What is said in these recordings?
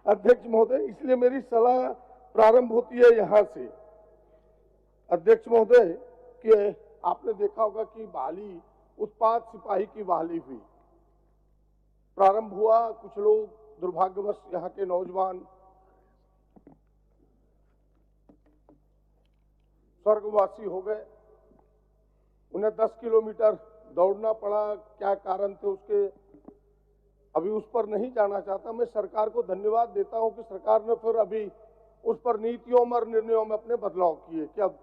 अध्यक्ष महोदय, इसलिए मेरी सलाह प्रारंभ होती है यहाँ से। अध्यक्ष महोदय, कि आपने देखा होगा कि बहाली उत्पाद सिपाही की बहाली हुई, प्रारंभ हुआ। कुछ लोग दुर्भाग्यवश यहाँ के नौजवान स्वर्गवासी हो गए, उन्हें 10 किलोमीटर दौड़ना पड़ा। क्या कारण थे उसके, अभी उस पर नहीं जाना चाहता। मैं सरकार को धन्यवाद देता हूं कि सरकार ने फिर अभी उस पर नीतियों और निर्णयों में अपने बदलाव किए कि अब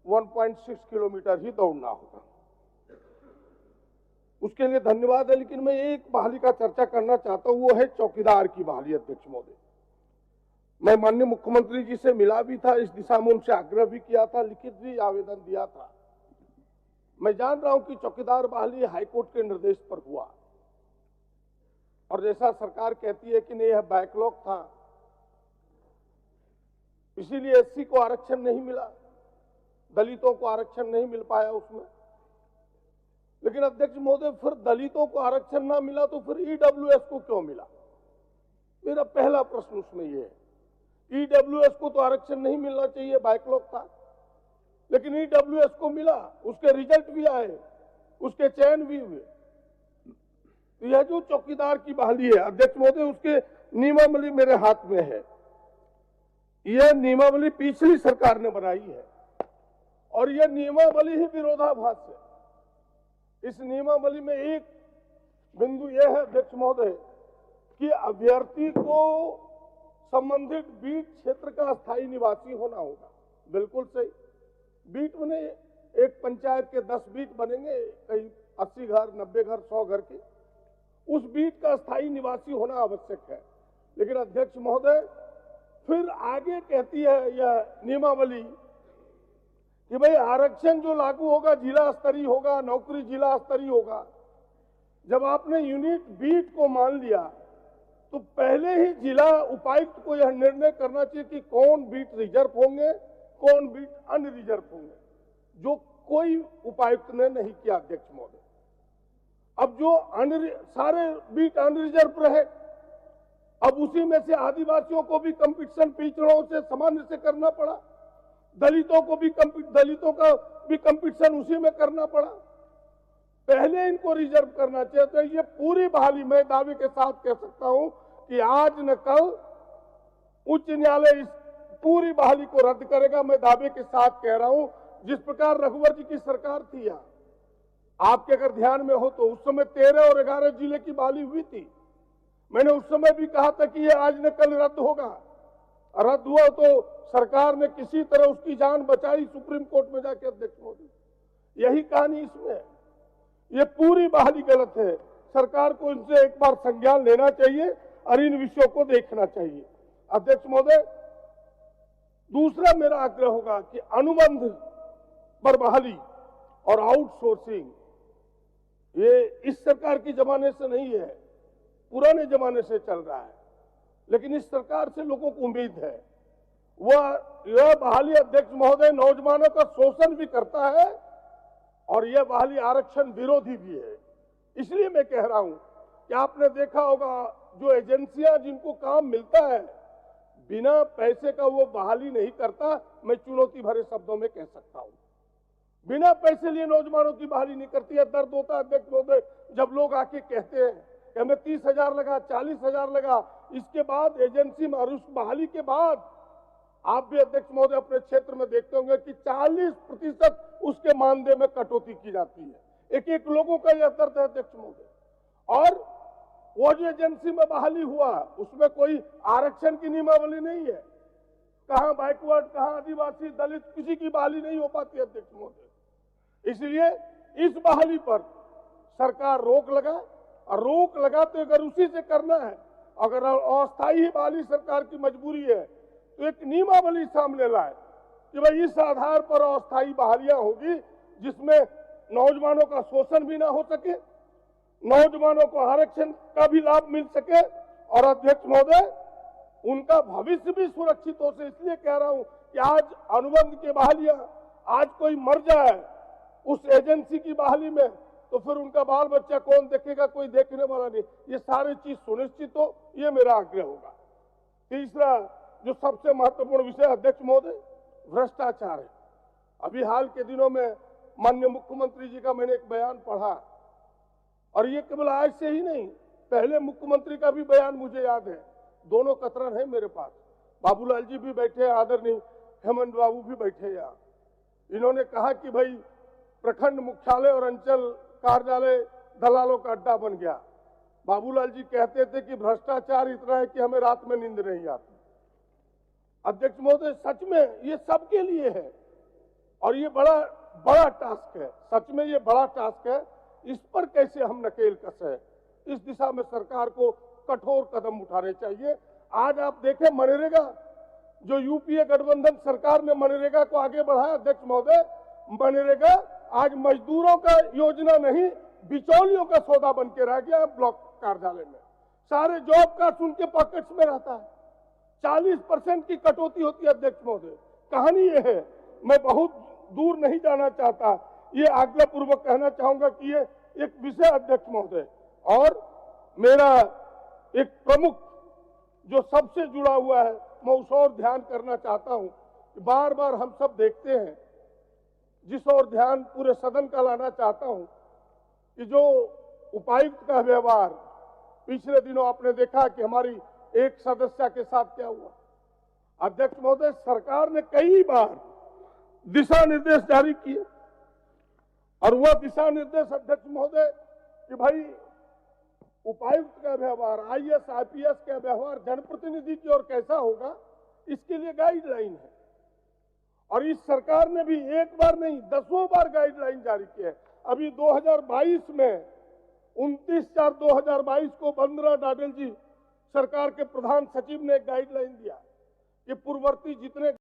1.6 किलोमीटर ही दौड़ना होगा। उसके लिए धन्यवाद है। लेकिन मैं एक बहाली का चर्चा करना चाहता हूं, वो है चौकीदार की बहाली। अध्यक्ष महोदय, मैं माननीय मुख्यमंत्री जी से मिला भी था, इस दिशा में उनसे आग्रह भी किया था, लिखित भी आवेदन दिया था। मैं जान रहा हूं कि चौकीदार बहाली हाईकोर्ट के निर्देश पर हुआ, और जैसा सरकार कहती है कि नहीं, यह बैकलॉग था, इसीलिए एससी को आरक्षण नहीं मिला, दलितों को आरक्षण नहीं मिल पाया उसमें। लेकिन अध्यक्ष महोदय, फिर दलितों को आरक्षण ना मिला तो फिर ईडब्ल्यूएस को क्यों मिला? मेरा पहला प्रश्न उसमें यह है। ईडब्ल्यूएस को तो आरक्षण नहीं मिलना चाहिए, बैकलॉग था, लेकिन ईडब्ल्यूएस को मिला, उसके रिजल्ट भी आए, उसके चयन भी हुए। तो यह जो चौकीदार की बहाली है अध्यक्ष महोदय, उसके नियमावली मेरे हाथ में है। यह नियमावली पिछली सरकार ने बनाई है, और यह नियमावली ही विरोधाभास है। इस नियमावली में एक बिंदु यह है अध्यक्ष महोदय कि अभ्यर्थी को संबंधित बीट क्षेत्र का स्थायी निवासी होना होगा। बिल्कुल सही। बीट में एक पंचायत के 10 बीट बनेंगे, कई 80 घर, 90 घर, 100 घर के, उस बीट का स्थायी निवासी होना आवश्यक है। लेकिन अध्यक्ष महोदय, फिर आगे कहती है यह नियमावली कि भाई आरक्षण जो लागू होगा जिला स्तरीय होगा, नौकरी जिला स्तरीय होगा। जब आपने यूनिट बीट को मान लिया तो पहले ही जिला उपायुक्त को यह निर्णय करना चाहिए कि कौन बीट रिजर्व होंगे, कौन बीट अनरिजर्व होंगे, जो कोई उपायुक्त ने नहीं किया अध्यक्ष महोदय। अब जो सारे बीट अनरिजर्व रहे, अब उसी में से आदिवासियों को भी कंपटीशन पिछड़ों से सामान्य से करना पड़ा, दलितों का भी कंपटीशन उसी में करना पड़ा। पहले इनको रिजर्व करना चाहिए। तो ये पूरी बहाली मैं दावे के साथ कह सकता हूं कि आज न कल उच्च न्यायालय इस पूरी बहाली को रद्द करेगा। मैं दावे के साथ कह रहा हूं, जिस प्रकार रघुवर जी की सरकार थी, यहाँ आपके अगर ध्यान में हो तो उस समय 13 और 11 जिले की बहाली हुई थी। मैंने उस समय भी कहा था कि ये आज न कल रद्द होगा। रद्द हुआ तो सरकार ने किसी तरह उसकी जान बचाई सुप्रीम कोर्ट में जाके अध्यक्ष मोदी। यही कहानी इसमें है। ये पूरी बहाली गलत है। सरकार को इनसे एक बार संज्ञान लेना चाहिए और इन विषयों को देखना चाहिए। अध्यक्ष महोदय, दूसरा मेरा आग्रह होगा कि अनुबंध पर बहाली और आउटसोर्सिंग, ये इस सरकार की जमाने से नहीं है, पुराने जमाने से चल रहा है। लेकिन इस सरकार से लोगों को उम्मीद है। यह बहाली अध्यक्ष महोदय नौजवानों का शोषण भी करता है, और यह बहाली आरक्षण विरोधी भी है। इसलिए मैं कह रहा हूं कि आपने देखा होगा जो एजेंसियां जिनको काम मिलता है, बिना पैसे का वो बहाली नहीं करता। मैं चुनौती भरे शब्दों में कह सकता हूं, बिना पैसे लिए नौजवानों की बहाली नहीं करती है। दर्द होता है अध्यक्ष महोदय जब लोग आके कहते हैं कि हमें 30,000 लगा, 40,000 लगा, इसके बाद एजेंसी में और उस बहाली के बाद आप भी अध्यक्ष महोदय अपने क्षेत्र में देखते होंगे कि 40% उसके मानदेय में कटौती की जाती है। एक एक लोगों का यह दर्द है अध्यक्ष महोदय। और वो जो एजेंसी में बहाली हुआ उसमें कोई आरक्षण की नियमावली नहीं है। कहां बैकवर्ड, कहां आदिवासी, दलित, किसी की बहाली नहीं हो पाती अध्यक्ष महोदय। इसलिए इस बहाली पर सरकार रोक लगा, और रोक लगाते अगर उसी से करना है, अगर अस्थायी ही बहाली सरकार की मजबूरी है, तो एक नियमावली सामने लाए कि भाई इस आधार पर अस्थायी बहालियां होगी जिसमें नौजवानों का शोषण भी ना हो सके, नौजवानों को आरक्षण का भी लाभ मिल सके, और अध्यक्ष महोदय उनका भविष्य भी सुरक्षित हो सके। इसलिए कह रहा हूं कि आज अनुबंध की बहालियां, आज कोई मर जाए उस एजेंसी की बहाली में, तो फिर उनका बाल बच्चा कौन देखेगा? कोई देखने वाला नहीं। ये सारी चीज सुनिश्चित हो, ये मेरा आग्रह होगा। तीसरा जो सबसे महत्वपूर्ण विषय अध्यक्ष महोदय भ्रष्टाचार है। अभी हाल के दिनों में माननीय मुख्यमंत्री जी का मैंने एक बयान पढ़ा, और ये केवल आज से ही नहीं, पहले मुख्यमंत्री का भी बयान मुझे याद है। दोनों कतरन है मेरे पास, बाबूलाल जी भी बैठे हैं, आदरणीय हेमंत बाबू भी बैठे हैं यहाँ। इन्होंने कहा कि भाई प्रखंड मुख्यालय और अंचल कार्यालय दलालों का अड्डा बन गया। बाबूलाल जी कहते थे कि भ्रष्टाचार इतना है कि हमें रात में नींद नहीं आती। अध्यक्ष महोदय, सच में ये सबके लिए है और ये बड़ा टास्क है, सच में ये बड़ा टास्क है। इस पर कैसे हम नकेल कसे, इस दिशा में सरकार को कठोर कदम उठाने चाहिए। आज आप देखें मनरेगा, जो यूपीए गठबंधन सरकार ने मनरेगा को आगे बढ़ाया, अध्यक्ष महोदय, मनरेगा आज मजदूरों का योजना नहीं, बिचौलियों का सौदा बन के रह गया ब्लॉक कार्यालय में। सारे जॉब कार्ड उनके पॉकेट्स में रहता है, 40% की कटौती होती है। अध्यक्ष महोदय, कहानी ये है, मैं बहुत दूर नहीं जाना चाहता, ये आज्ञापूर्वक कहना चाहूंगा कि ये एक विषय अध्यक्ष महोदय, और मेरा एक प्रमुख जो सबसे जुड़ा हुआ है, मैं उस और ध्यान करना चाहता हूं कि बार बार हम सब देखते हैं, जिस और ध्यान पूरे सदन का लाना चाहता हूं कि जो उपायुक्त का व्यवहार, पिछले दिनों आपने देखा कि हमारी एक सदस्य के साथ क्या हुआ। अध्यक्ष महोदय, सरकार ने कई बार दिशा निर्देश जारी किए, और वह दिशा निर्देश अध्यक्ष महोदय कि भाई उपायुक्त का व्यवहार, आईएएस आईपीएस का व्यवहार जनप्रतिनिधि की ओर कैसा होगा, इसके लिए गाइडलाइन है। और इस सरकार ने भी एक बार नहीं 10 बार गाइडलाइन जारी की है। अभी 2022 में 29/4/2022 को बंदरा डाडेल जी सरकार के प्रधान सचिव ने एक गाइडलाइन दिया कि पूर्ववर्ती जितने